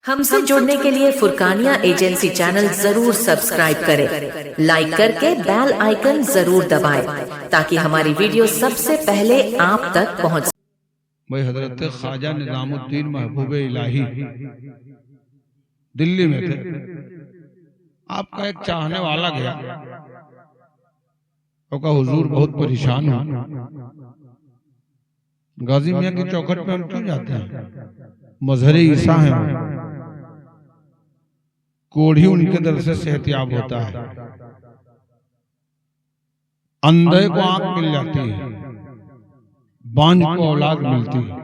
हमसे जुड़ने के लिए फुरकानिया एजेंसी चैनल जरूर सब्सक्राइब करें, लाइक करके बेल आइकन जरूर दबाएं ताकि हमारी वीडियो सबसे पहले आप तक पहुंच। भाई हजरत ख्वाजा निजामुद्दीन महबूब इलाही दिल्ली में थे। आपका एक चाहने वाला गया तो कहा हुजूर बहुत परेशान हूं, गाजी मियां की चौखट पे हम क्यों जाते हैं? मजहर ईसा है, कोढ़ी उनके दर से सेहतियाब होता है, अंधे को आंख मिल जाती है, बांझ को औलाद मिलती है।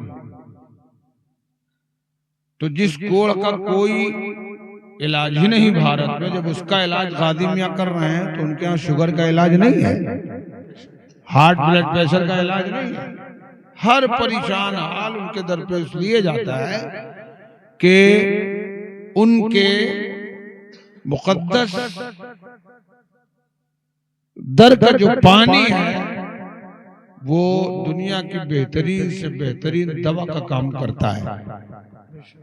तो जिस कोढ़ का कोई इलाज ही नहीं भारत में, जब उसका इलाज गाजी मियां कर रहे हैं तो उनके यहाँ शुगर का इलाज नहीं है, हार्ट ब्लड प्रेशर का इलाज नहीं है। हर परेशान हाल उनके दर पे इसलिए जाता है कि उनके मुकद्दस दर का जो पानी है वो दुनिया की बेहतरीन से बेहतरीन दवा का काम करता है,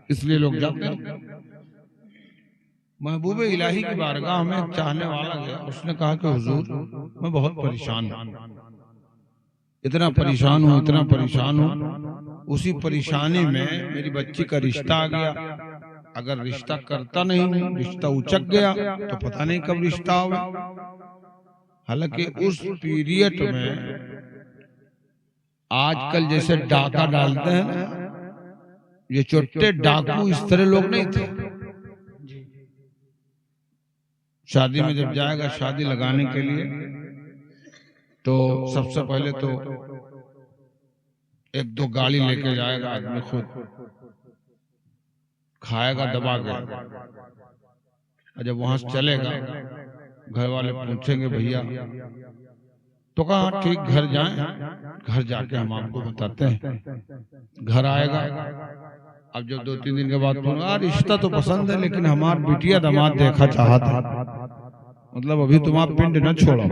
इसलिए लोग जाते हैं। महबूब इलाही की बारगाह में चाहने वाला गया, उसने कहा कि हुजूर मैं बहुत परेशान हूं, इतना परेशान हूं, इतना परेशान हूं। उसी परेशानी में मेरी बच्ची का रिश्ता आ गया, अगर रिश्ता करता नहीं, रिश्ता उचक गया तो पता नहीं कब रिश्ता होगा। हालांकि उस पीरियड में आजकल जैसे डाका डालते हैं ना, ये छोटे डाकू इस तरह लोग नहीं थे। शादी में जब जाएगा शादी लगाने के लिए तो सबसे पहले तो एक दो गाड़ी लेके जाएगा आदमी, खुद खाएगा दबा के, और जब वहां से चलेगा घर वाले पूछेंगे भैया, तो कहा ठीक घर जाएं, घर जाके हम आपको बताते हैं। घर आएगा, अब जब 2-3 दिन के बाद बोलूंगा रिश्ता तो पसंद है लेकिन हमार बिटिया दामाद देखा चाहता, मतलब अभी तुम आप पिंड न छोड़ो।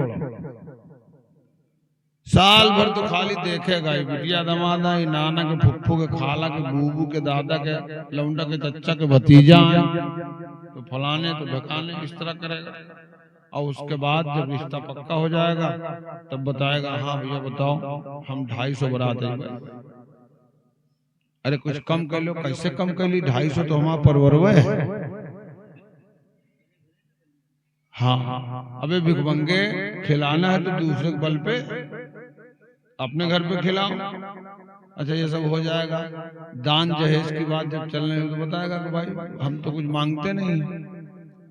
साल भर तो खाली देखेगा, बिटिया दामाद आई, नाना के फुफ्फू के, खाला के, बूबू के, दादा के, लौंडा के, चच्चा के भतीजा आए, तो फलाने तो ढकाने, इस तरह करेगा। और उसके बाद जब रिश्ता पक्का हो जाएगा तब बताएगा हाँ भैया बताओ हम 250 बरात है। अरे कुछ कम कर लो, कैसे कम कर ली? 250 तो हमारा परवरवा है। हाँ अबे भिखमंगे खिलाना है तो दूसरे के बल पे, अपने घर पे खिलाओ। अच्छा ये सब हो जाएगा, दान जहेज की बात जब चलने में तो बताएगा कि भाई हम तो कुछ मांगते नहीं,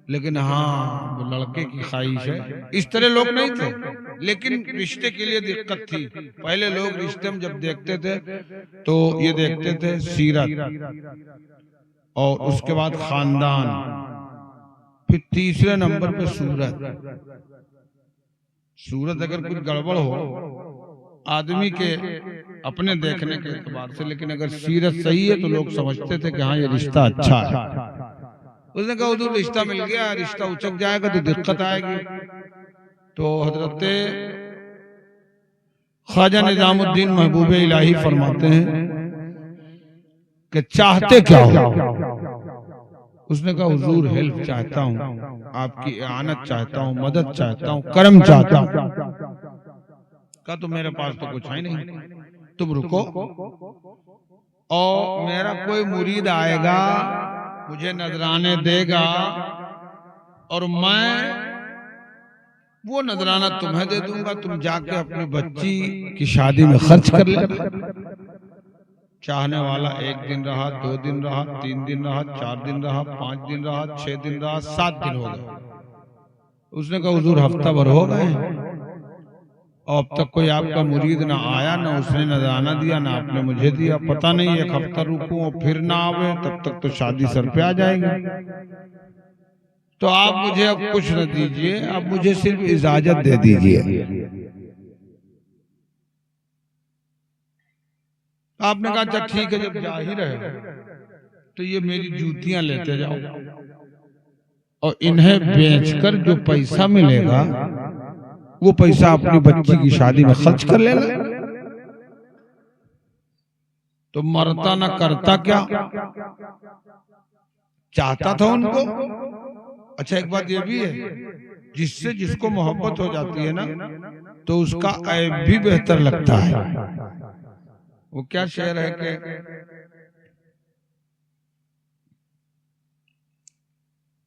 लेकिन हाँ वो लड़के की ख्वाहिश है। इस तरह लोग नहीं थे, लेकिन रिश्ते के लिए दिक्कत थी। पहले लोग रिश्ते में जब देखते थे तो ये देखते थे सीरत, और उसके बाद खानदान, फिर तीसरे नंबर पे सूरत। सूरत अगर कुछ गड़बड़ हो आदमी के अपने देखने के एतबार से, लेकिन अगर सीरत सही है तो लोग समझते थे कि हाँ ये रिश्ता अच्छा है। उसने कहा उधर रिश्ता मिल गया, रिश्ता उचक जाएगा तो दिक्कत आएगी। तो हजरत ख्वाजा निजामुद्दीन महबूब इलाही फरमाते हैं कि चाहते क्या हो? उसने कहा हुजूर हेल्प चाहता हूँ, आपकी आनत चाहता हूँ, मदद चाहता हूँ, कर्म चाहता हूँ। कहा तो मेरे पास तो कुछ है नहीं, तुम रुको और मेरा कोई मुरीद आएगा, मुझे नजराने देगा और मैं वो नजराना तुम्हें दे दूंगा, तुम जाके अपनी बच्ची की शादी में खर्च कर लेना। चाहने वाला 1 दिन रहा, 2 दिन रहा, 3 दिन रहा, 4 दिन रहा, 5 दिन रहा, 6 दिन रहा, 7 दिन हो गए। उसने कहा हुजूर हफ्ता भर हो गए और अब तक कोई आपका मुरीद ना आया, ना उसने नजराना दिया, ना आपने मुझे दिया। पता नहीं 1 हफ्ता रुकूं और फिर ना आवे, तब तक तो शादी सर पे आ जाएगी। तो आप मुझे अब कुछ न दीजिए, आप मुझे सिर्फ इजाजत दे दीजिए। आपने कहा अच्छा ठीक है, जब जा ही रहे तो ये मेरी जूतियां लेते जाओ और इन्हें बेचकर जो पैसा मिलेगा वो पैसा अपनी बच्ची की शादी में खर्च कर लेना। तो मरता ना करता क्या, चाहता था उनको। अच्छा एक बात ये भी है, जिससे जिसको मोहब्बत हो जाती है ना तो उसका ऐब भी बेहतर लगता है। वो क्या शेर है कि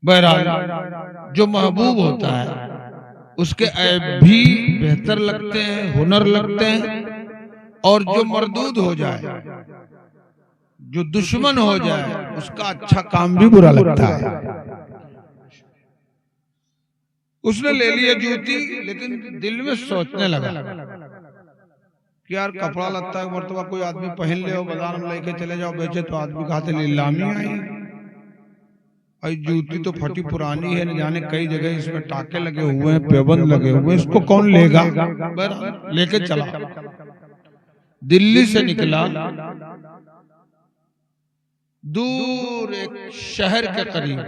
बहरहाल जो महबूब होता है उसके ऐब भी बेहतर लगते हैं, हुनर लगते हैं, और जो मरदूद हो जाए, जो दुश्मन हो जाए, उसका अच्छा काम भी बुरा लगता है। उसने ले लिया जूती, लेकिन दिल में सोचने लगा कि यार कपड़ा लगता है, मरतबा कोई आदमी पहन ले, बाजार में लेके चले जाओ बेचे, तो आदमी कहते नीलामी आई, और जूती तो फटी पुरानी है, न जाने कई जगह इसमें टाके लगे हुए हैं, पेबंद लगे हुए हैं, इसको कौन लेगा। लेके चला, दिल्ली से निकला, दूर एक शहर के करीब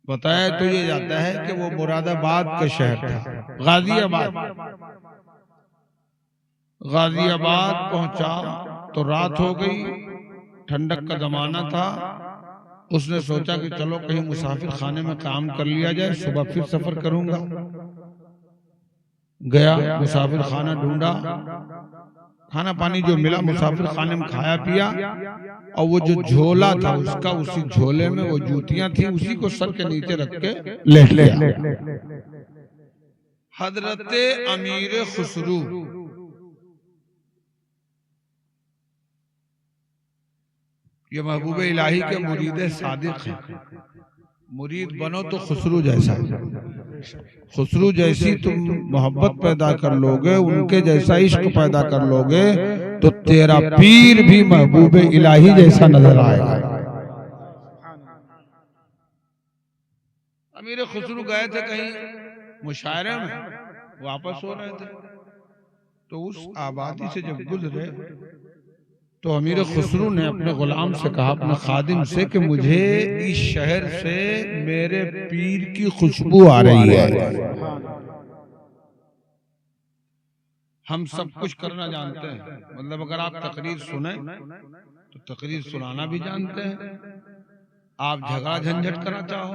बताया तो ये जाता है कि वो मुरादाबाद का शहर था, गाजियाबाद। गाजियाबाद पहुंचा तो रात हो गई, ठंडक का जमाना था। उसने सोचा कि चलो कहीं मुसाफिर खाने में काम कर लिया जाए, सुबह फिर सफर करूंगा। गया, मुसाफिर खाना ढूंढा, खाना पानी जो मिला मुसाफिर खाने में खाया पिया, और वो जो झोला था उसका, उसी झोले में वो जूतियां थी, उसी को सर के नीचे रख के लेट लिया। हजरत अमीर खुसरू, ये महबूब इलाही के मुरीद सादिक हैं। मुरीद बनो तो खुसरू जैसा, खुसरू जैसी तुम मोहब्बत पैदा कर लोगे, उनके जैसा इश्क पैदा कर लोगे, तो तेरा पीर भी महबूब इलाही जैसा नजर आएगा। अमीर खुसरू गए थे कहीं मुशायरे में, वापस हो रहे थे, तो उस आबादी से जब गुजरे तो अमीर खुसरू ने अपने गुलाम से कहा, अपने खादिम से, कि मुझे इस शहर से मेरे पीर की खुशबू आ रही है। हम सब कुछ करना जानते हैं, मतलब अगर आप तकरीर सुने तो तकरीर सुनाना भी जानते हैं, आप झगड़ा झंझट करना चाहो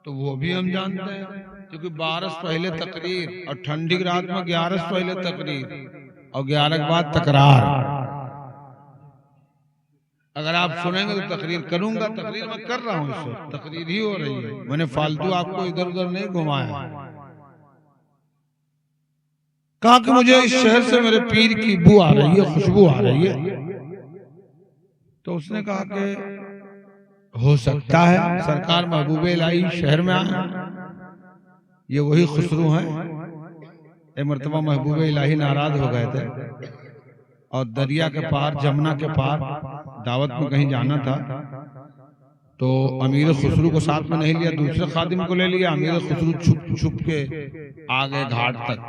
तो वो भी हम जानते हैं, क्योंकि 12 पहले तकरीर और ठंडी की रात में 11 पहले तकरीर और 11 के बाद तकरार। अगर आप सुनेंगे तो तकरीर करूंगा, तकरीर मैं कर रहा हूं, इस वक्त तकरीर ही हो रही है, मैंने फालतू आपको इधर उधर नहीं घुमाया। कहा कि मुझे इस शहर से मेरे पीर की बू आ रही है, खुशबू आ रही है। तो उसने कहा कि हो सकता है सरकार महबूब इलाही शहर में आए, ये वही खुसरू हैं। एक मरतबा महबूब इलाही नाराज हो गए थे और दरिया के पार, जमुना के पार दावत में कहीं जाना था, तो अमीर खुसरू को साथ में नहीं लिया, दूसरे खादिम को ले लिया। अमीर खुसरू छुप छुप के आ गए घाट तक,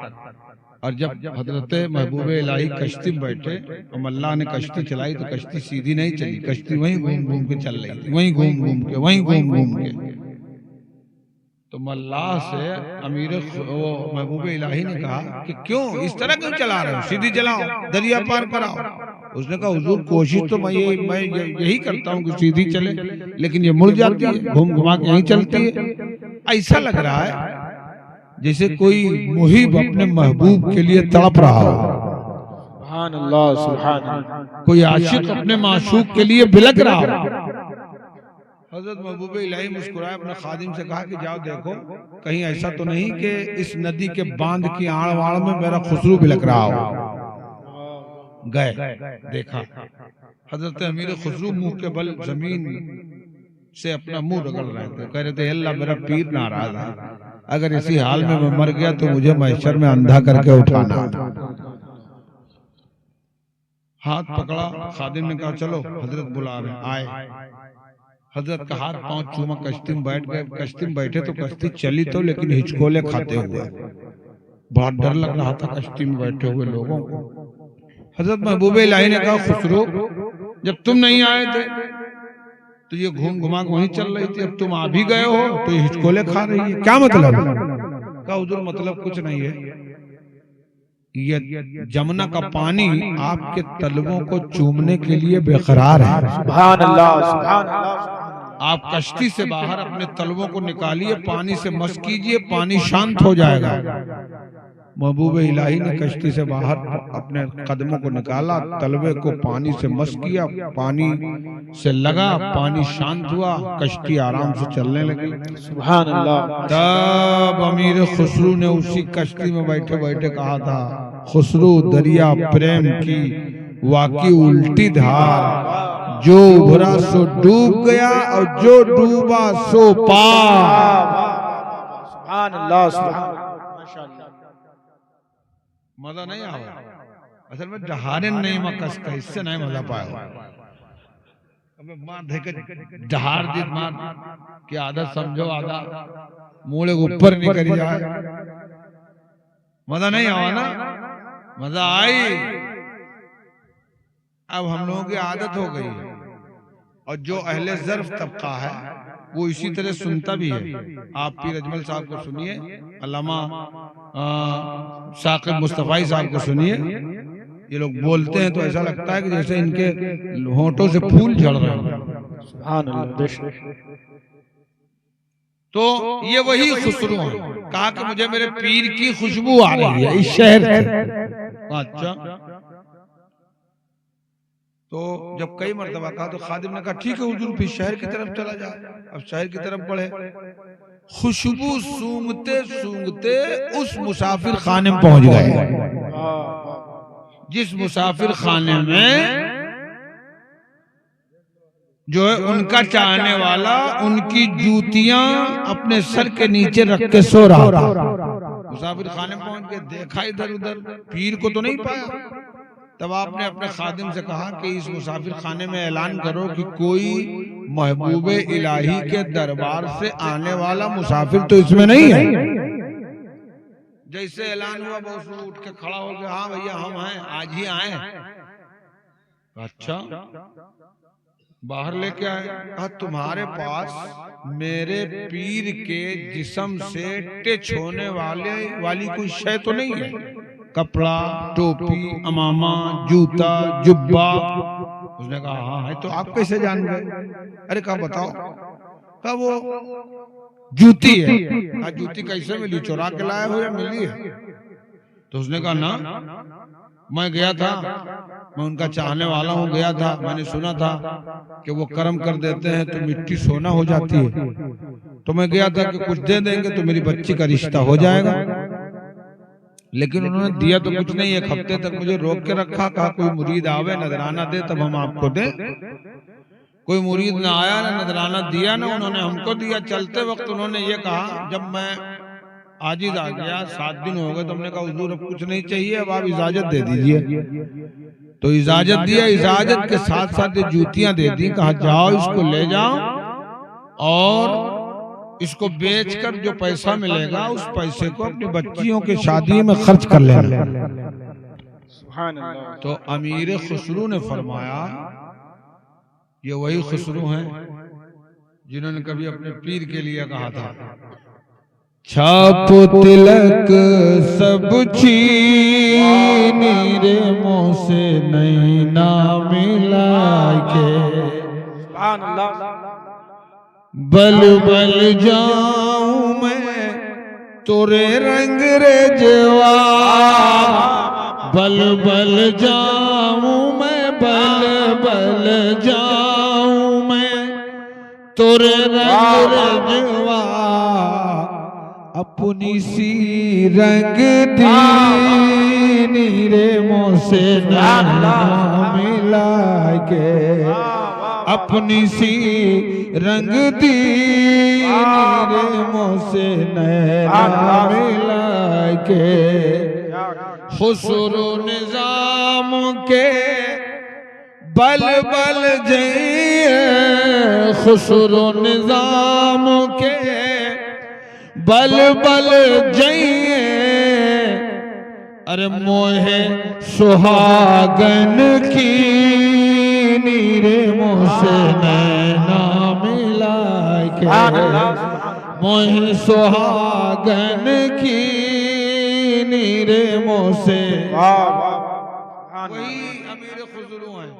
और जब हजरत महबूब इलाही कश्ती में बैठे और मल्लाह ने कश्ती चलाई, तो कश्ती सीधी नहीं चली, कश्ती वहीं घूम घूम के चल रही थी, वहीं घूम घूम के, वहीं घूम घूम के। तो मल्लाह से अमीर महबूब इलाही ने कहा कि क्यों इस तरह क्यों चला रहे हो, सीधी चलाओ, दरिया पार कराओ। उसने कहा हुजूर कोशिश तो मैं यही करता हूँ कि सीधी चले, लेकिन ये मुड़ जाती है, घूम घुमा के यहीं चलती है। ऐसा लग रहा है जैसे कोई मुहिब अपने महबूब के लिए तड़प रहा हो, सुभान अल्लाह, सुभान अल्लाह, कोई आशिक अपने माशूक के लिए बिलख रहा हो। हजरत महबूब इलाही मुस्कुराए, अपने खादिम से कहा कि जाओ देखो कहीं ऐसा तो नहीं कि इस नदी के बांध की आड़ वाड़ में मेरा खुसरू बिलख रहा हो। गए, देखा हजरत अमीर खुसरू मुंह के बल जमीन से अपना मुंह रगड़ रहे थे, कह रहे थे अल्लाह मेरा पीर नाराज है, अगर इसी हाल में मैं मर गया तो मुझे महशर में अंधा करके उठाना। हाथ पकड़ा, खादिम ने कहा चलो हजरत बुला रहे, आए। हजरत का हाथ पांव चूमा, कश्ती में बैठ गए। कश्ती में बैठे तो कश्ती चली तो, लेकिन हिचकोले खाते हुए, बहुत डर लग रहा था कश्ती में बैठे हुए लोगों को। हजरत महबूब इलाही ने कहा खुसरो जब तुम नहीं आए थे तो ये घूम घुमा के वहीं चल रही थी, अब तुम आ भी गए हो तो ये हिचकोले खा रही है, क्या मतलब? कहा हुजूर मतलब कुछ नहीं है, ये जमुना का पानी आपके तलवों को चूमने के लिए बेकरार है। सुभान अल्लाह, सुभान अल्लाह। आप कश्ती से बाहर अपने तलवों को निकालिए, पानी से मस कीजिए, पानी शांत हो जाएगा। महबूब इलाही ने कश्ती से बाहर अपने कदमों को निकाला, तलवे को पानी से मस किया, पानी से लगा, पानी शांत हुआ, कश्ती आराम से चलने लगी। सुभान अल्लाह। तब अमीर खुसरू ने उसी कश्ती में बैठे बैठे कहा था, खुसरू दरिया प्रेम की वाकी उल्टी धार, जो उभरा सो डूब गया और जो डूबा सो पार। सुभान अल्लाह, सुभान माशाअल्लाह। मजा नहीं आया असल में जहारे नहीं मकस का, इससे नहीं मजा पाया। अबे मां देख जहार दी मां की आदत समझो, आधा मूले ऊपर नहीं करी जाए, मजा नहीं आवा ना, मजा आई। अब हम लोगों की आदत हो गई है, और जो अहले ज़र्फ तबका है वो इसी तरह सुनता भी है। आप पीर अजमल साहब को सुनिए, अल्लामा साकिब मुस्तफाई साहब को सुनिए, ये लोग बोलते हैं तो ऐसा लगता है कि जैसे इनके होंठों से फूल झड़ रहे हैं। सुभान अल्लाह। तो ये वही खुसरू है, कहा कि मुझे मेरे पीर की खुशबू आ रही है इस शहर से। अच्छा, तो जब कई मर्तबा कहा तो खादिम ने कहा ठीक है हुजूर, फिर शहर की तरफ चला जाए। अब शहर की तरफ बढ़े, खुशबू सूंघते सूंघते उस मुसाफिर खाने में पहुंच गए, जिस मुसाफिर खाने में जो है उनका चाहने वाला उनकी जूतियां अपने सर के नीचे रख के सो रहा था। मुसाफिर खाने में पहुंच के देखा इधर उधर, पीर को तो नहीं पाया। तब आपने अपने खादिम से कहा कि इस मुसाफिर खाने में ऐलान करो कि कोई महबूबे इलाही के दरबार से आने वाला मुसाफिर तो इसमें नहीं है। जैसे ऐलान हुआ बहुत उठ के खड़ा हो गया, हाँ भैया हम हैं, आज ही आए। अच्छा, बाहर लेके आए, कहा तुम्हारे पास मेरे पीर के जिस्म से टच होने वाली कोई शय तो नहीं है? कपड़ा, टोपी, अमामा, जूता, जुब्बा। उसने कहा हाँ है। तो आप कैसे जान गए? अरे कहा बताओ। कहा वो जूती है। कहा जूती कैसे मिली, चुरा के लाए हो या मिली है? तो उसने कहा ना, मैं गया था, मैं उनका चाहने वाला हूँ, गया था, मैंने सुना था कि वो कर्म कर देते हैं तो मिट्टी सोना हो जाती है, तो मैं गया था कि कुछ दे देंगे तो मेरी बच्ची का रिश्ता हो जाएगा। लेकिन उन्होंने दिया तो कुछ नहीं, एक हफ्ते तक मुझे रोक के रखा, कहा कोई मुरीद आवे नजराना दे तब हम आपको दें। कोई मुरीद ना आया, ना नजराना दिया, ना उन्होंने हमको दिया। चलते वक्त उन्होंने ये कहा, जब मैं आजिज आ गया, 7 दिन हो गए, तो हमने कहा हुजूर अब कुछ नहीं चाहिए, अब आप इजाजत दे दीजिए। तो इजाजत दिया, इजाजत के साथ साथ ये जूतियां दे दी। कहा जाओ इसको ले जाओ और इसको बेचकर जो पैसा मिलेगा उस पैसे को अपनी बच्चियों के शादी में खर्च कर लेना। तो अमीर खुसरू ने फरमाया, ये वही खुसरू हैं जिन्होंने कभी अपने पीर के लिए कहा था, छाप तिलक सब छीनी रे मुँह से नहीं ना मिला के, बल बल जाऊं मैं तोरे रंग रे जवान, बल बल जाऊं मैं, बल बल जाऊं मैं तोरे रंग रे जवान, अपनी सी रंग दीनी रे मुँह से ना मिला के, अपनी सी रंग दीनी रे मुँह से नैना मिला के, खुसरू निजाम के बल बल जइए, खुसरू निजाम के बल बल जइए, अरे मोहे सुहागन की नीरे मुँह से नैना मिला के, मोहे सुहागन की नीरे मोसे। वाह वाह वही अमीर खुसरू हैं।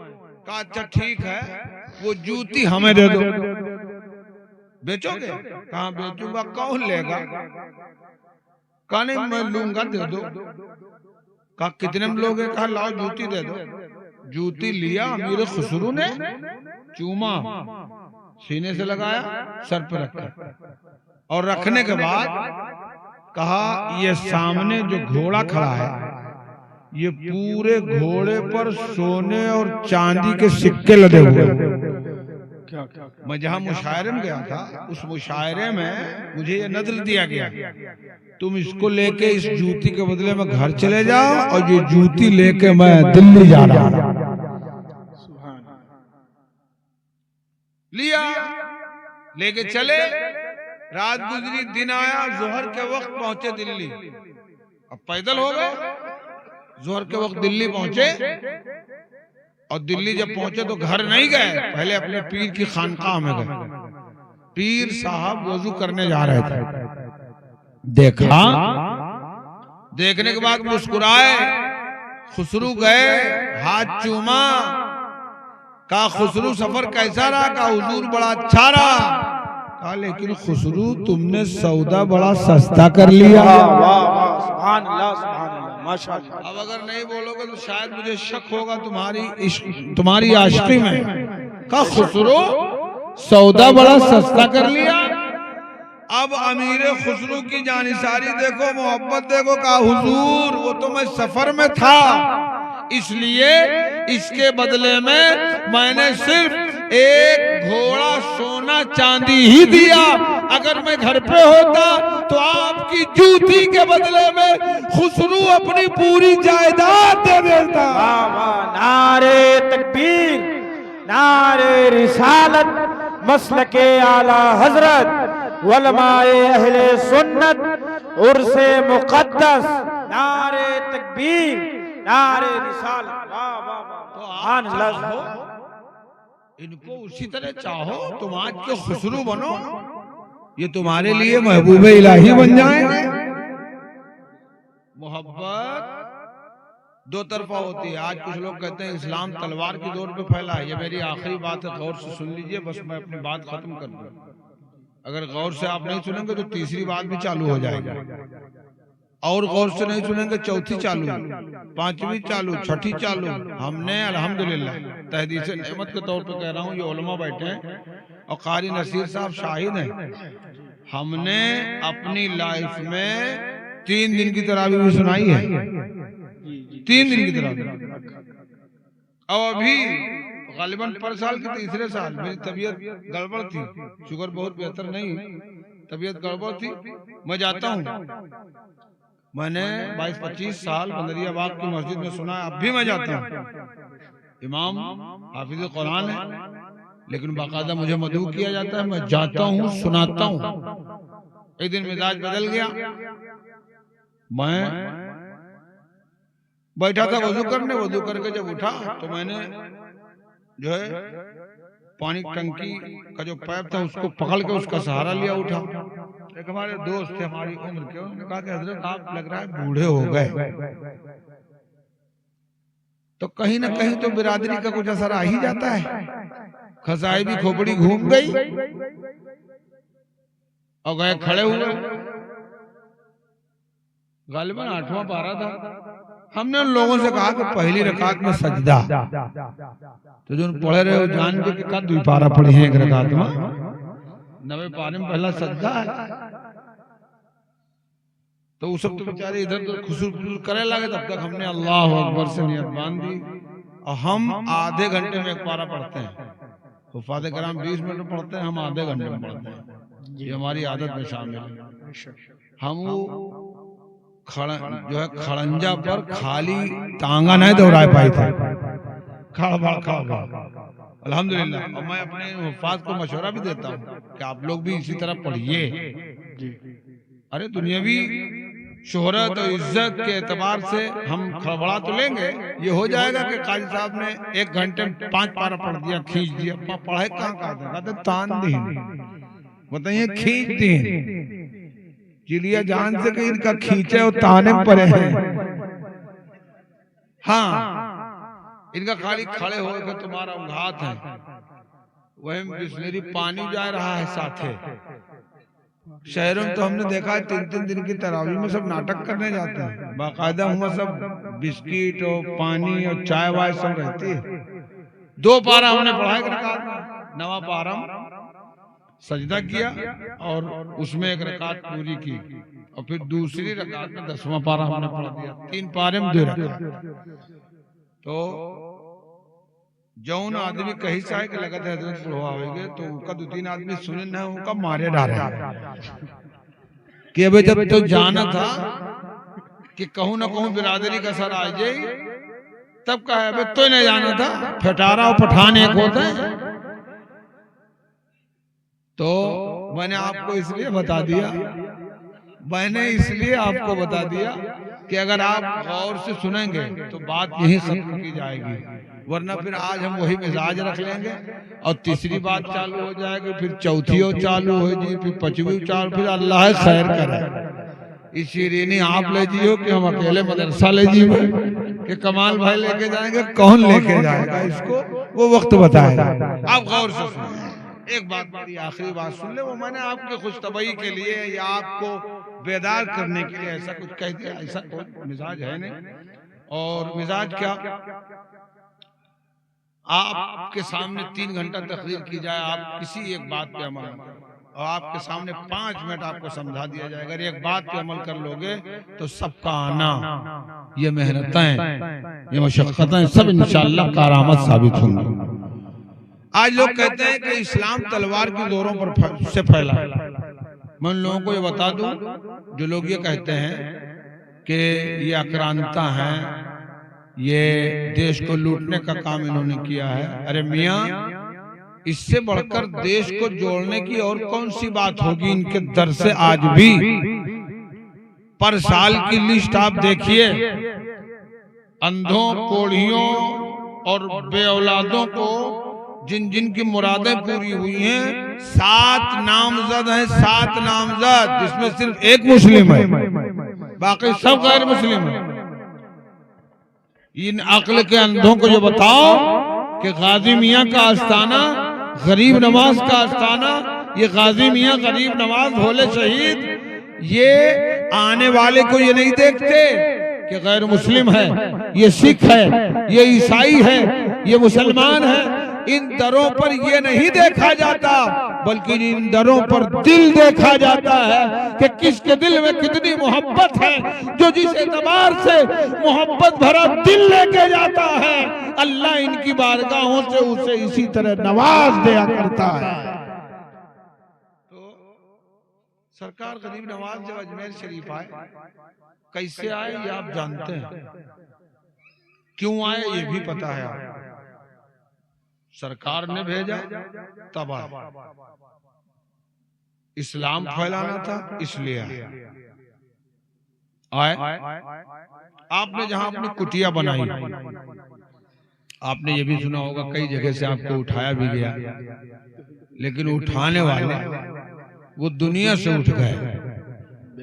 कहा अच्छा ठीक है, वो जूती हमें दे दो। बेचोगे? कहाँ बेचूंगा, कौन लेगा? कहा नहीं मैं लूंगा, दे दो। कहा कितने में लोगे? कहा लाओ जूती दे दो। जूती लिया अमीर खुसरू ने, चूमा, सीने से लगाया, सर पर रखा और रखने के बाद कहा ये सामने जो घोड़ा खड़ा है, ये पूरे घोड़े पर सोने और चांदी के सिक्के लगे हुए हैं। मैं जहां मुशायरे में गया था, उस मुशायरे में मुझे ये नज़र दिया गया, तुम इसको लेके इस जूती के बदले में घर चले जाओ और ये जूती लेके मैं दिल्ली जा रहा हूं। लिया, लेके चले, रात गुजरी, दिन आया, जोहर के वक्त पहुंचे दिल्ली। अब पैदल हो गए, जोहर के वक्त दिल्ली पहुंचे और दिल्ली जब पहुंचे तो घर नहीं गए, पहले अपने पीर की खानकाह में गए। पीर साहब वजू करने जा रहे थे, देखा, देखने के बाद मुस्कुराए, खुसरू गए, हाथ चूमा, कहा खुसरू सफर कैसा रहा? कहा हुजूर बड़ा अच्छा रहा। कहा लेकिन खुसरू तुमने सौदा बड़ा सस्ता कर लिया। सुभान अल्लाह सुभान अल्लाह माशाअल्लाह। अब अगर नहीं बोलोगे तो शायद मुझे शक होगा तुम्हारी आशिकी में। कहा खुसरू सौदा बड़ा सस्ता कर लिया। अब अमीर खुसरू की जानिसारी देखो, मोहब्बत देखो। कहा हुजूर वो तो मैं सफर में था, इसलिए इसके बदले में मैंने सिर्फ एक घोड़ा सोना चांदी ही दिया। अगर मैं घर पे होता तो आपकी जूती के बदले में खुसरू अपनी पूरी जायदाद दे देता। नारे तकबीर, नारे रिसालत, मसलके आला हजरत, उलमाए अहले सुन्नत, उर्से मुकद्दस, नारे तकबीर, नारे रिसालत। वाह वाह वाह। इनको उसी तरह चाहो, तुम आज के खुसरू बनो, ये तुम्हारे लिए महबूब इलाही बन जाएंगे। मोहब्बत दो तरफा होती है। आज कुछ लोग कहते हैं इस्लाम तलवार की दौर पे फैला है। ये मेरी आखिरी बात है, गौर से सुन लीजिए, बस मैं अपनी बात खत्म कर दूं। अगर गौर से आप नहीं सुनेंगे तो तीसरी बात भी चालू हो जाएगी, और गौर से नहीं सुनेंगे चौथी चालू, पांचवी चालू, छठी चालू। हमने अल्हम्दुलिल्लाह तहदीस नेमत के तौर पे कह रहा हूँ, ये उलमा बैठे हैं और कारी नसीर साहब शाहिद हैं, हमने अपनी लाइफ में 3 दिन की तरावी भी सुनाई है। 3 दिन की तरावी। और अभी गालिबन पर साल के तीसरे साल मेरी तबीयत गड़बड़ थी, शुगर बहुत बेहतर नहीं, तबीयत गड़बड़ थी। मैं जाता हूँ, मैंने 22-25 साल बंदरिया बाग की मस्जिद में सुना है, अब भी मैं जाता हूँ। इमाम हाफिज कुरान है, लेकिन बाकायदा मुझे मदऊ किया जाता है, मैं जाता हूँ, सुनाता हूँ। एक दिन मिजाज बदल गया, मैं बैठा था वजू करने, वजू करके जब उठा तो मैंने जो है पानी टंकी का जो पाइप था उसको पकड़ के उसका सहारा लिया, उठा। एक हमारे दोस्त थे हमारी उम्र के, उन्होंने कहा कि हजरत आप लग रहा है बूढ़े हो गए। तो कहीं ना कहीं तो बिरादरी का कुछ असर आ ही जाता है। खसाई भी खोपड़ी घूम गई और गए खड़े हुए। गालिबन 8वां पारा था। हमने उन लोगों से कहा कि पहली रकात में सजदा, तो जो पढ़े रहे हो जान के का 2 पारा पढ़े हैं एक रकात में, 9वें पारे में पहला सजदा है। तो उस सब तो बेचारे इधर उधर खुसूर करे लगे, तब तक हमने अल्लाह अकबर से नियत बांध दी। और हम आधे घंटे में एक पारा पढ़ते हैं, हुफ़ाज़ किराम 20 मिनट में पढ़ते हैं, हम आधे घंटे में पढ़ते हैं। ये हमारी आदत में शामिल है। हम वो जो है खड़ंजा पर खाली टांगा नहीं दौड़ा पाए थे, खड़ा अल्हम्दुलिल्लाह। और मैं अपने हुफ़ाज़ को मशवरा भी देता हूँ कि आप लोग भी इसी तरह पढ़िए। अरे दुनियावी शोहरत और इज्जत के एतबार से हम खड़बड़ा तो लेंगे, ये हो जाएगा कि काजी साहब ने 1 घंटे में 5 पारा पढ़ दिया, खींच दिया। पढ़े कहाँ कहते तान दी, बताइए खींच दी। चिड़िया जान से कि इनका खींचे और ताने पड़े हैं। हाँ, इनका खाली खड़े हो के तुम्हारा उंघात है। वही बिस्लेरी पानी जा रहा है साथे। शहरों में तो हमने देखा है 3-3 दिन की तरावी में सब नाटक करने जाते हैं, बाकायदा हुआ सब बिस्किट और पानी और चाय वाय सब रहती है। 2 पारा हमने पढ़ा एक रकात, नवा पारा सजदा किया और उसमें एक रकात पूरी की, और फिर दूसरी रकात में 10वां पारा हमने पढ़ दिया। 3 पारे में 2 रकात। तो जौन आदमी कहीं से आए कि लगत है पढ़वाओगे तो उनका 2-3 आदमी सुने ना, उनका मारे डाले कि अबे जब तो जाना था कि कहूं ना कहूं बिरादरी का सर आ जाए, तब कहा अबे तो नहीं जाना था, फटारा और पठान एक होते हैं। तो मैंने आपको इसलिए बता दिया, कि अगर आप गौर से सुनेंगे तो बात यही खत्म की जाएगी, वरना फिर आज हम वही मिजाज रख लेंगे और तीसरी बात चालू हो जाएगी, फिर चौथी और चालू हो जाएगी, फिर 5वीं चालू, फिर अल्लाह खैर करे। इस शीरीनी आप ले जियो कि हम अकेले मदरसा ले जियो कि कमाल भाई लेके जाएंगे, कौन लेके जाएगा इसको वो वक्त बताएगा। आप गौर से सुनिए। एक बात, मेरी आखिरी बात सुन ले, वो मैंने आपके खुशतबई के लिए या आपको बेदार करने के लिए ऐसा कुछ कह दिया, ऐसा कोई मिजाज है नहीं। और मिजाज क्या, आपके सामने 3 घंटा तकरीर की जाए, आप किसी एक बात पे अमल करें और आपके सामने 5 मिनट आपको समझा दिया जाएगा, अगर एक बात पे अमल कर लोगे तो सबका आना, ये मेहनतें, ये मशक्कतें सब इंशाअल्लाह करामत साबित होंगी। आज लोग कहते हैं कि इस्लाम तलवार की जोरों पर से फैला है। मैं उन लोगों को ये बता दूं जो लोग ये कहते हैं कि ये आक्रांता हैं, ये देश को लूटने का काम इन्होंने किया है। अरे मियां, इससे बढ़कर देश को जोड़ने की और कौन सी बात होगी इनके दर से। आज भी पर साल की लिस्ट आप देखिए, अंधों, कोढ़ियों और बेऔलादों को जिन जिन की मुरादें पूरी हुई हैं, 7 नामजद हैं, 7 नामजद, जिसमें सिर्फ एक मुस्लिम है, बाकी सब गैर मुस्लिम है। इन अक्ल के अंधों को ये बताओ कि गाजी मियां का आस्थाना, गरीब नवाज का आस्थाना, ये गाजी मियां गरीब नवाज भोले शहीद, ये आने वाले को ये नहीं देखते कि गैर मुस्लिम है, ये सिख है, ये ईसाई है, ये मुसलमान है। इन दरों पर ये नहीं देखा जाता, बल्कि इन दरों पर दिल देखा जाता है कि किसके दिल में कितनी मोहब्बत है। जो जिस एतबार से मोहब्बत भरा दिल लेके जाता है, अल्लाह इनकी बारगाहों से उसे इसी तरह नवाज दिया करता है। तो सरकार गरीब नवाज जब अजमेर शरीफ आए, कैसे आए ये आप जानते हैं, क्यों आए ये भी पता है आप। सरकार ने भेजा तब आए, इस्लाम फैलाना था इसलिए आए। आपने जहां अपनी कुटिया बनाई, आपने ये भी सुना होगा कई जगह से आपको उठाया भी गया, लेकिन उठाने वाले वो दुनिया से उठ गए।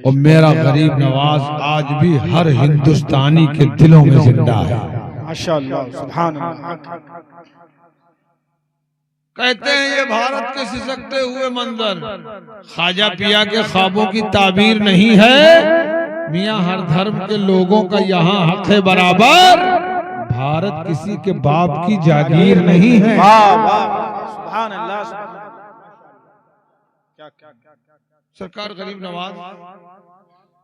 और मेरा गरीब नवाज आज भी हर हिंदुस्तानी के दिलों में जिंदा है। माशाअल्लाह, सुभान अल्लाह। कहते हैं ये भारत के सिसकते हुए मंजर ख्वाजा पिया के ख्वाबों की ताबीर नहीं है। मियां हर धर्म के लोगों का यहाँ हक है बराबर, भारत किसी के बाप की जागीर नहीं है। सुभान अल्लाह। सरकार गरीब नवाज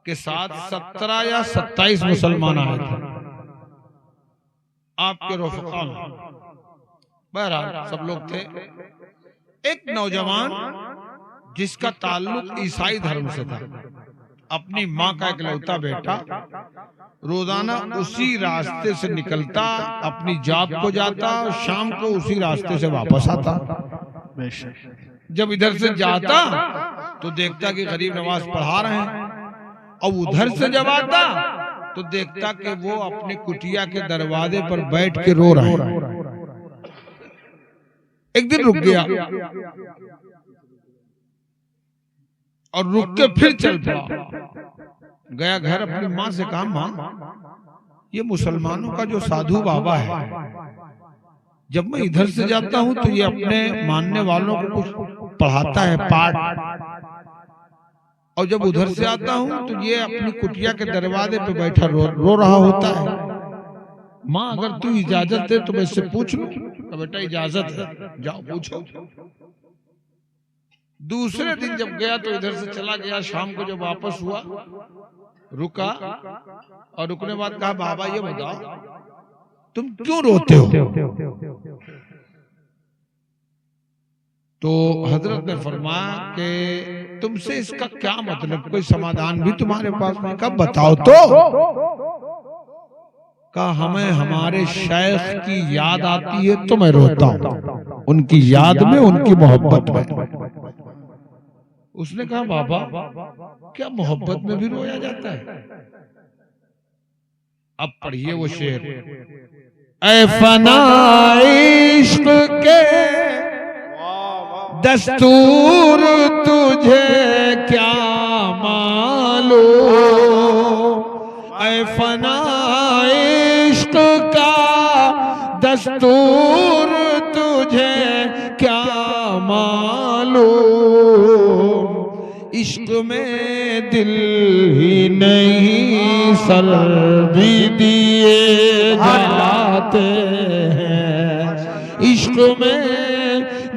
के साथ 17 या 27 मुसलमान आए थे आपके रफ़क़ा में। बहरहाल सब लोग थे। एक नौजवान जिसका ताल्लुक ईसाई धर्म से था, अपनी माँ का इकलौता बेटा, रोजाना उसी रास्ते से निकलता, अपनी जॉब को जाता, शाम को उसी रास्ते से वापस आता। जब इधर से जाता तो देखता कि गरीब नवाज पढ़ा रहे हैं, और उधर से जब आता तो देखता कि वो अपनी कुटिया के दरवाजे पर बैठ के रो रहे हैं। एक दिन रुक गया, और रुक के फिर चल पड़ा। गया घर, अपनी माँ से कहा, माँ ये मुसलमानों का जो साधु बाबा है, जब मैं इधर से जाता हूं तो ये अपने मानने वालों को कुछ पढ़ाता है पाठ, और जब उधर से आता हूं तो ये अपनी कुटिया के दरवाजे पे बैठा रो रहा होता है। माँ अगर तू इजाजत दे तो मैं इससे पूछ लूं। तो बेटा इजाजत है, जाओ पूछो। दूसरे दिन जब गया तो इधर से चला गया, शाम को जब वापस हुआ रुका, और रुकने बाद कहा, बाबा ये बताओ तुम क्यों रोते हो? तो हजरत ने फरमाया कि तुमसे इसका क्या मतलब, कोई समाधान भी तुम्हारे पास नहीं? कब बताओ तो। कहा, हमें हमारे शेख की याद आती है तो मैं रोता हूं, उनकी याद में, उनकी मोहब्बत में। उसने कहा, बाबा क्या मोहब्बत में भी रोया जाता है? अब पढ़िए वो शेर, ऐ फना इश्क के दस्तूर तुझे क्या मालूम, ऐ फना इश्क का दस्तूर तुझे क्या मालूम, इश्क में दिल ही नहीं सर भी दिए जाते हैं, इश्क में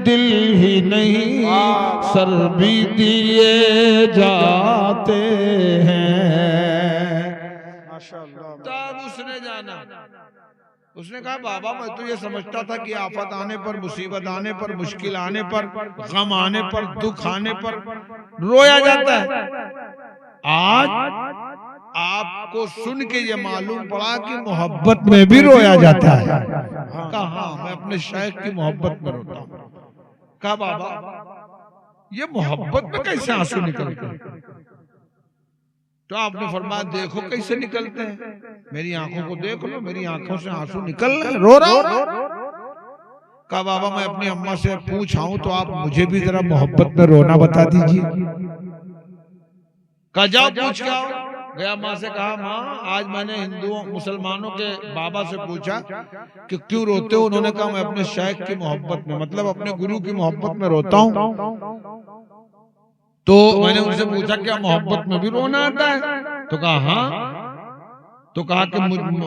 दिल ही नहीं सर भी दिए जाते हैं। तब उसने जाना, उसने कहा, बाबा मैं तो ये समझता था कि आफत आने पर, मुसीबत आने पर, मुश्किल आने पर, गम आने पर, दुख आने पर रोया जाता है। आज आपको सुन के ये मालूम पड़ा कि मोहब्बत में भी रोया जाता है। कहा, मैं अपने शेख की मोहब्बत में रोता हूं। कहा, बाबा ये मोहब्बत में कैसे आंसू निकलते हैं? तो आपने फरमाया, देखो कैसे निकलते हैं, मेरी आंखों को देख लो, मेरी आंखों से आंसू निकल रहे, रो रहा हूं। कहा, बाबा मैं अपनी अम्मा से पूछाऊं तो आप मुझे भी जरा मोहब्बत में रोना बता दीजिए। कहा, जाओ पूछ के आओ। गया, माँ से कहा, माँ आज मैंने हिंदुओं मुसलमानों के बाबा से पूछा कि क्यों रोते हो? उन्होंने कहा, मैं अपने शेख की मोहब्बत में, मतलब अपने गुरु की मोहब्बत में रोता हूं। तो मैंने उनसे पूछा, क्या मोहब्बत में भी रोना आता है? तो कहा, हाँ। तो कहा कि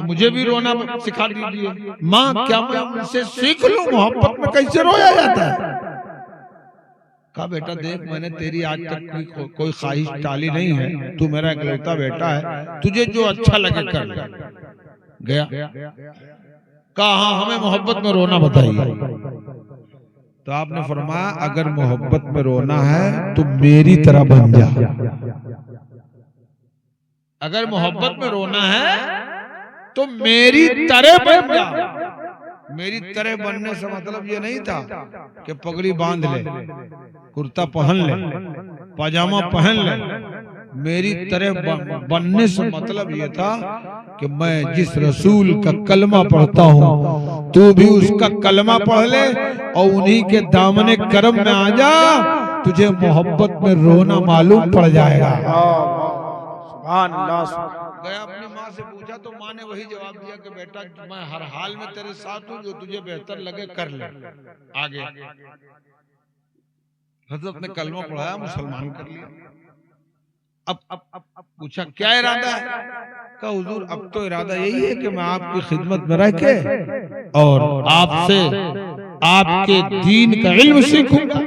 मुझे भी रोना सिखा दीजिए। माँ क्या मैं उनसे सीख लूं मोहब्बत में कैसे रोया जाता है? कहा, बेटा देख, मैंने तेरी आज तक कोई ख्वाहिश टाली नहीं है, तू मेरा इकलौता बेटा है, तुझे जो अच्छा लगे कर ले। गया, कहा, हाँ हमें मोहब्बत में रोना बताइए। तो आपने फरमाया, अगर मोहब्बत में रोना है तो मेरी तरह बन जा। अगर मोहब्बत में रोना है तो मेरी तरह बन जा। मेरी तरह बनने से मतलब ये नहीं था कि पगड़ी बांध ले, कुर्ता पहन ले, पाजामा पहन ले। मेरी तरह बनने से मतलब ये था कि मैं जिस रसूल का कलमा पढ़ता हूँ तू भी उसका कलमा पढ़ ले और उन्हीं के दामने करम में आ जा, तुझे मोहब्बत में रोना मालूम पड़ जाएगा। गया, अपनी माँ से पूछा तो माँ ने वही जवाब दिया कि बेटा मैं हर हाल में तेरे साथ हूँ, जो तुझे बेहतर लगे कर ले। आगे हजरत ने कलमा पढ़ाया, मुसलमान कर लिया। अब पूछा क्या इरादा है? कहा, हुजूर अब तो इरादा यही है कि मैं आपकी खिदमत में रह के और आपसे आपके दीन का इल्म सीखूंगा।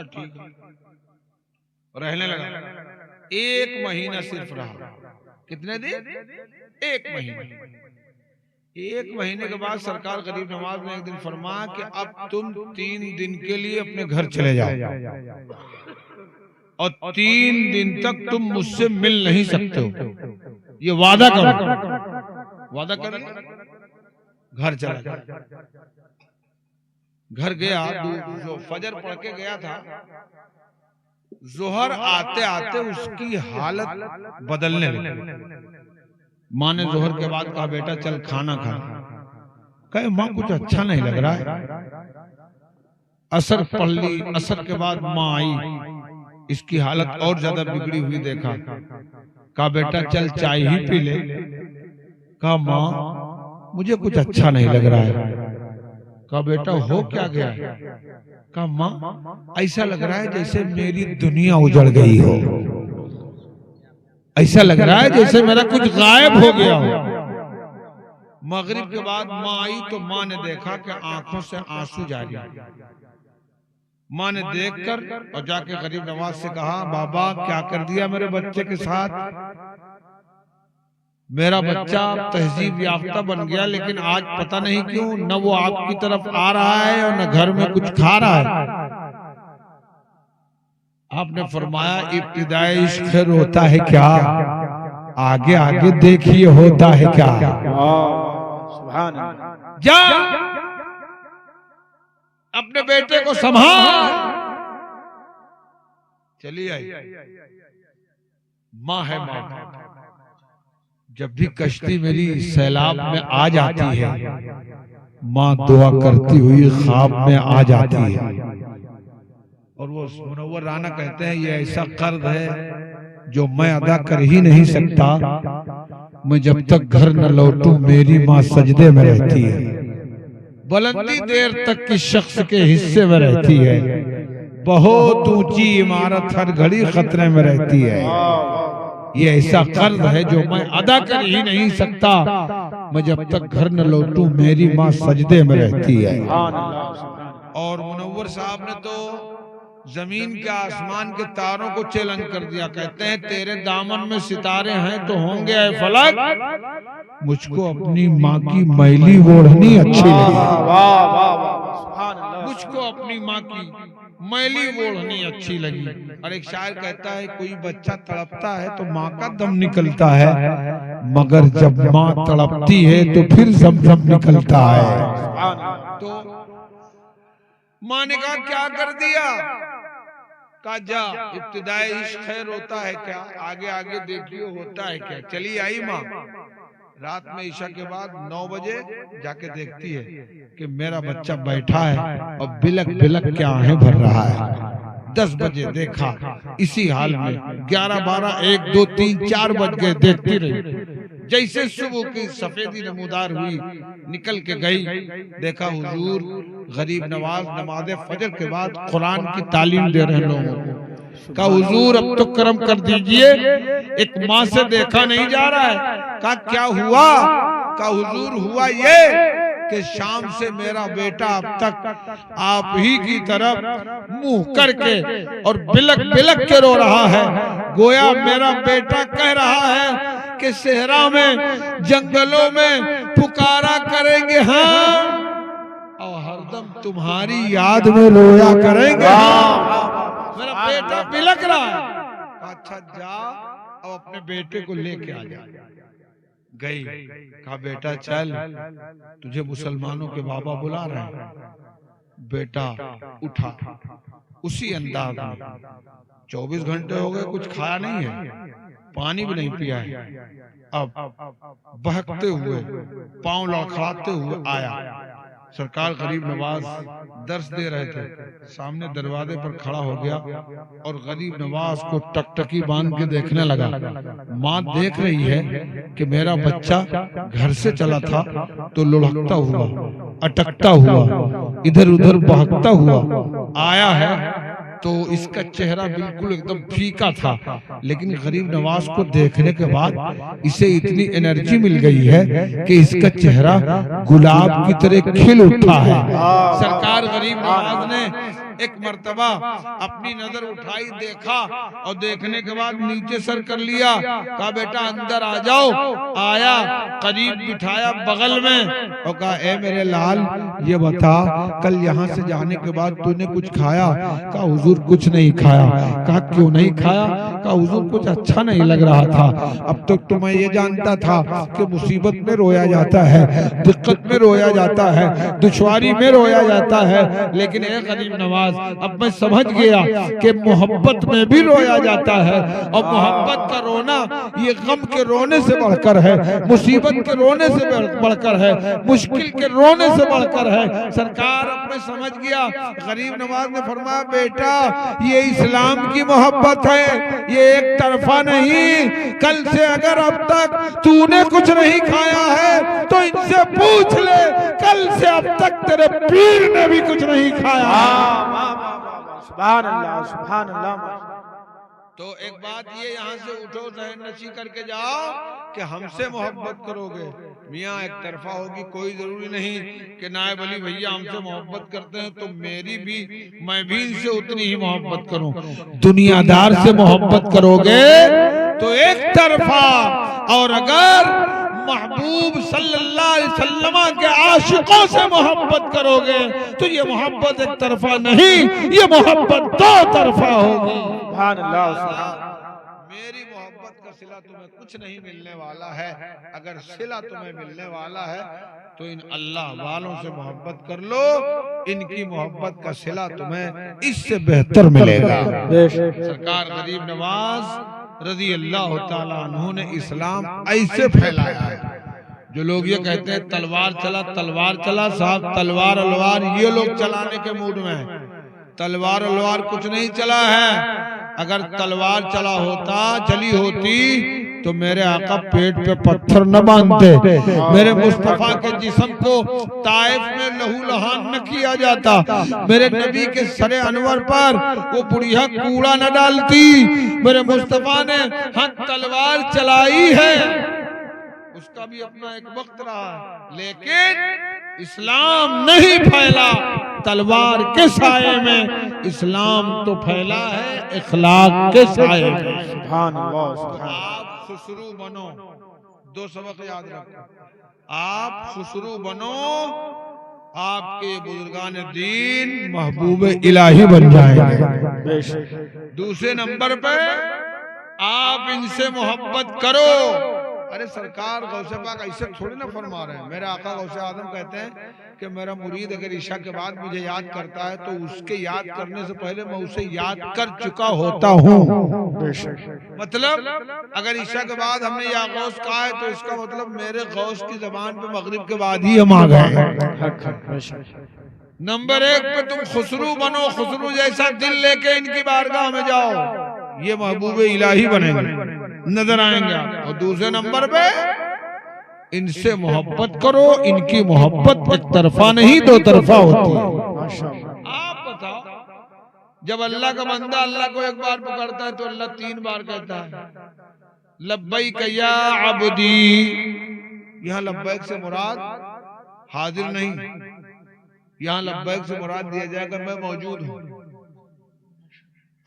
ठीक है, रहने लगा। 1 महीना सिर्फ रहा। कितने दिन? 1 महीना। 1 महीने के बाद सरकार गरीब नवाज ने एक दिन फरमाया कि अब तुम 3 दिन के लिए अपने घर चले जाओ और 3 दिन तक तुम मुझसे मिल नहीं सकते हो, ये वादा करो। वादा कर घर चला गया। घर गया, जो फजर पढ़ के गया था, जोहर आते आते उसकी हालत बदलने लगी। माँ ने जोहर के बाद कहा, बेटा चल खाना खा। कहे, माँ कुछ अच्छा नहीं लग रहा है। असर पढ़ ली, असर के बाद माँ आई, इसकी हालत और ज्यादा बिगड़ी हुई देखा। कहा बेटा चल चाय ही पी ले। कहा माँ मुझे कुछ अच्छा नहीं लग रहा है। कहा बेटा हो क्या गया? कहा माँ ऐसा लग रहा है जैसे मेरी दुनिया उजड़ गई हो, ऐसा लग रहा है जैसे मेरा कुछ गायब हो गया हो। मगरिब के बाद माँ आई तो माँ ने देखा कि आंखों से आंसू जारी। माँ ने देखकर और जाके गरीब नवाज से कहा बाबा क्या कर दिया मेरे बच्चे के साथ? मेरा बच्चा तहजीब याफ्ता बन गया, लेकिन आज पता नहीं क्यों न वो आपकी तरफ आ रहा है और न घर में कुछ खा रहा है। आपने फरमाया इब्तिदाई इश्क खैर होता है क्या, आगे आगे देखिए होता है क्या। सुभान अल्लाह। जा अपने बेटे को संभाल। चलिए आई माँ है माँ। जब भी कश्ती मेरी सैलाब में आ जाती है, माँ दुआ करती हुई ख्वाब में आ जाती है। और वो मुनव्वर राना कहते हैं ये ऐसा कर्ज है जो मैं अदा कर ही नहीं सकता। मैं जब तक घर न लौटूं मेरी माँ सजदे में रहती है, बुलंदी देर तक किस शख्स के हिस्से में रहती है, बहुत ऊंची इमारत हर घड़ी खतरे में रहती है। ये ऐसा कर्ज है जो मैं अदा कर ही नहीं सकता। मैं जब तक घर न लौटूं मेरी माँ सजदे में रहती है। और मुनव्वर साहब ने तो जमीन के आसमान के तारों को चैलेंज कर दिया। कहते हैं तेरे दामन में सितारे हैं तो होंगे ऐ फलक, मुझको अपनी माँ की मैली ओढ़नी अच्छी लगी। मुझको अपनी माँ की मैली ओढ़नी अच्छी लगी। और एक शायर कहता है कोई बच्चा तड़पता है तो माँ का दम निकलता है, मगर जब माँ तड़पती है तो फिर जमजम निकलता है। तो माँ ने कहा क्या कर दिया? कहा जा इब्तिदाई इश्क खैर होता है क्या, आगे आगे देखियो होता है क्या। चली आई माँ। रात में ईशा के बाद 9 बजे जाके देखती है कि मेरा बच्चा बैठा है और बिलक बिलक के आहें भर रहा है। 10 बजे देखा इसी हाल में, 11, 12, 1, 2, 3, 4 बज गए। देखती रही। जैसे सुबह की सफेदी नमूदार हुई निकल के गई, देखा हुजूर गरीब नवाज नमाज फजर के बाद कुरान की तालीम दे रहे लोगों को। कहा हुजूर अब तो करम कर दीजिए, एक माँ से देखा नहीं जा रहा है। कहा क्या हुआ? कहा हुजूर हुआ ये कि शाम से मेरा बेटा अब तक आप ही की तरफ मुंह करके और बिलक बिलक के रो रहा है। गोया मेरा बेटा कह रहा है कि सेहरा में जंगलों में पुकारा करेंगे हम और हरदम तुम्हारी याद में रोया करेंगे। मेरा बेटा बिलक रहा है। अच्छा जा अब अपने बेटे को लेके आ जा। गई। कहा बेटा चल तुझे मुसलमानों के बाबा बुला रहे हैं। बेटा उठा उसी अंदाज में। 24 घंटे हो गए कुछ खाया नहीं है, पानी भी नहीं पिया है। अब बहकते हुए पांव लड़खड़ाते हुए आया। सरकार गरीब नवाज दर्श दे रहे थे, सामने दरवाजे पर खड़ा हो गया और गरीब नवाज को टकटकी बांध के देखने लगा। माँ देख रही है कि मेरा बच्चा घर से चला था तो लुढ़कता हुआ, अटकता हुआ, इधर उधर बहकता हुआ आया है। तो इसका चेहरा बिल्कुल एकदम फीका था, लेकिन गरीब नवाज को देखने के बाद इसे इतनी एनर्जी मिल गई है कि इसका चेहरा गुलाब की तरह खिल उठा है। सरकार गरीब नवाज ने एक मर्तबा अपनी नजर उठाई, देखा और देखने के बाद नीचे सर कर लिया। कहा बेटा अंदर आ जाओ। आया, करीब बिठाया बगल में और कहा ए मेरे लाल ये बता कल यहाँ से जाने के बाद तूने कुछ खाया? कहा हुजूर कुछ नहीं खाया। कहा क्यों नहीं खाया? का हुजूर कुछ अच्छा नहीं लग रहा था। अब तक तो मैं ये जानता था कि मुसीबत में रोया जाता है, दिक्कत में रोया जाता है, दुश्वारी में रोया जाता है, लेकिन एक गरीब नवाज अब मैं समझ गया कि मोहब्बत में भी रोया जाता है। और मोहब्बत का रोना ये गम के रोने से बढ़कर है, मुसीबत के रोने से बढ़कर है, मुश्किल के रोने से बढ़कर है। सरकार अब मैं समझ गया। गरीब नवाज ने फरमाया, बेटा ये इस्लाम की मोहब्बत है, ये एक तरफा नहीं। कल से अगर अब तक तूने कुछ नहीं खाया है तो इनसे पूछ ले, कल से अब तक तेरे पीर ने भी कुछ नहीं खाया। सुभान अल्लाह, सुभान अल्लाह। तो एक बात ये यहाँ से उठो, जहन नशी करके जाओ कि हमसे मोहब्बत करोगे, मियाँ एक तरफा होगी। कोई जरूरी नहीं कि नायब अली भैया हमसे मोहब्बत करते हैं तो मैं भी इनसे उतनी ही मोहब्बत करूं। दुनियादार से मोहब्बत करोगे तो एक तरफा, और अगर महबूब सल्लल्लाहु अलैहि वसल्लम के आशिकों से मोहब्बत करोगे तो ये मोहब्बत एक तरफा नहीं, ये मोहब्बत दो तरफा होगी। सुभान अल्लाह, सुभान। मेरी मोहब्बत का सिला तुम्हें कुछ नहीं मिलने वाला है। अगर सिला तुम्हें मिलने वाला है तो इन अल्लाह वालों से मोहब्बत कर लो, इनकी मोहब्बत का सिला तुम्हें इससे बेहतर मिलेगा। सरकार गरीब नवाज रजी अल्लाह ताला अन्हु ने इस्लाम ऐसे फैलाया है। जो लोग ये कहते हैं तलवार चला, साहब तलवार अलवार ये लोग चलाने के मूड में है। तलवार अलवार कुछ नहीं चला है। अगर तलवार चली होती तो मेरे आका पेट पे पत्थर न बांधते, मेरे मुस्तफा के जिस्म को ताइफ में लहू लहान न किया जाता, मेरे नबी के सरे अनवर पर वो बुढ़िया कूड़ा न डालती। मेरे मुस्तफा ने तलवार चलाई है, उसका भी अपना एक वक्त रहा, लेकिन इस्लाम नहीं फैला तलवार के साये में, इस्लाम तो फैला है इखलाक के साये में। सुभान अल्लाह। आप खुसरू बनो, दो सबक याद रखो। आप खुसरू बनो, आपके बुजुर्गान दीन महबूब इलाही बन जाएंगे। दूसरे नंबर पे आप इनसे मोहब्बत करो। अरे सरकार गौसे पाक ऐसे थोड़ी ना फरमा रहे हैं। मेरे आका गौसे आदम कहते हैं कि मेरा मुरीद अगर ईशा के बाद मुझे याद करता है तो उसके याद करने से पहले मैं उसे याद कर चुका होता हूँ। मतलब अगर ईशा के बाद हमने या गौस कहा है तो इसका मतलब मेरे गौस की जबान पे मगरिब के बाद ही हम आ गए। नंबर एक पे तुम खुसरू बनो, खुसरू जैसा दिल लेके इनकी बारगाह में जाओ, ये महबूब इलाही बनेंगे, नजर आएंगे। और दूसरे नंबर पे इनसे मोहब्बत करो, इनकी मोहब्बत एक तरफा नहीं दो तरफा होती है। आप बताओ, जब अल्लाह का बंदा अल्लाह को एक बार पुकारता है तो अल्लाह 3 बार कहता है लब्बैक या अब्दी। यहाँ लब्बैक से मुराद हाजिर नहीं, यहाँ लब्बैक से मुराद दिया जाएगा मैं मौजूद हूँ।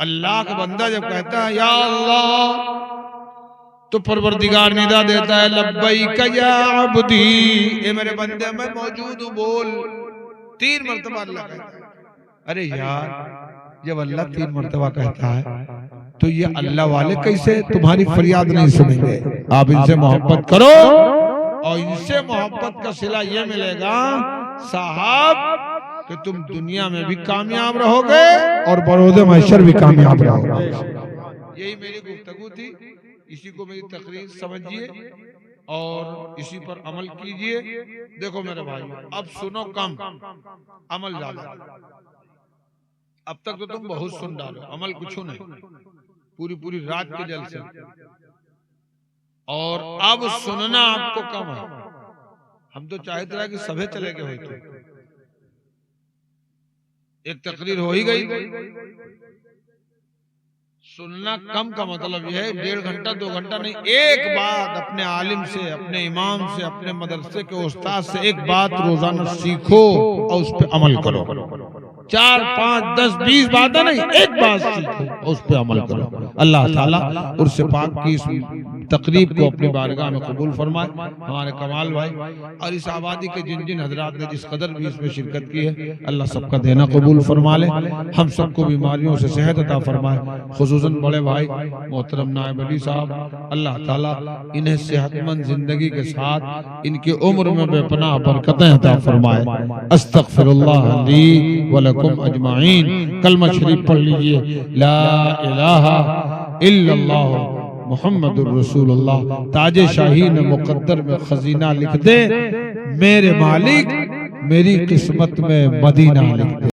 अल्लाह का बंदा जब कहता है या अल्लाह तो परवरदिगार निदा देता है लब्बैक या अब्दी, ए मेरे बंदे मैं मौजूद हूँ बोल। 3 मर्तबा अल्लाह कहता है। अरे यार जब अल्लाह 3 मर्तबा कहता है तो ये अल्लाह वाले कैसे तुम्हारी फरियाद नहीं सुनेंगे। आप इनसे मोहब्बत करो और इनसे मोहब्बत का सिला ये मिलेगा साहब कि तुम दुनिया में भी कामयाब रहोगे और बरोज़े महशर भी कामयाब रहोगे। यही मेरी गुफ्तगू थी, इसी को मेरी तकरीर समझिए और इसी पर अमल कीजिए। देखो मेरे भाई, अब सुनो कम, अमल ज्यादा। अब तक तो तुम बहुत सुन डालो, अमल कुछ नहीं, पूरी रात के जलसे। और अब सुनना आपको कम है। हम तो चाहते रहे कि सभे चले गए होते, एक तकरीर हो ही गई। सुनना कम का मतलब यह है 1.5 घंटा 2 घंटा नहीं, एक बात अपने आलिम से, अपने इमाम से, अपने मदरसे के उस्ताद से एक बात रोजाना सीखो और उस पर अमल करो। 4, 5, 10, 20 बातें नहीं, एक बात सीखो और उस पर अमल करो। अल्लाह ताला उर्स पाक की तकरीब को अपनी बारगाह में कबूल फरमाए। हमारे कमाल भाई और इस आबादी के जिन जिन हजरात ने जिस कदर भी इसमें शिरकत की है, अल्लाह सबका देना कबूल फरमा ले। हम सबको बीमारियों से सेहत अता फरमाए। खुसूसन बड़े भाई मोहतरम नायब अली साहब, अल्लाह ताला इन्हें सेहतमंद जिंदगी के साथ इनकी उम्र में बेपनाह बरकतें अता फरमाए। अस्तगफिरुल्लाह ली व लकुम अजमाइन। कलमा शरीफ पढ़ लीजिए, ला इलाहा इल्लल्लाह मुहम्मदुर रसूलुल्लाह। ताजे शाही ने मुकद्दर में खजीना लिख दे, मेरे मालिक मेरी किस्मत में मदीना लिख दे।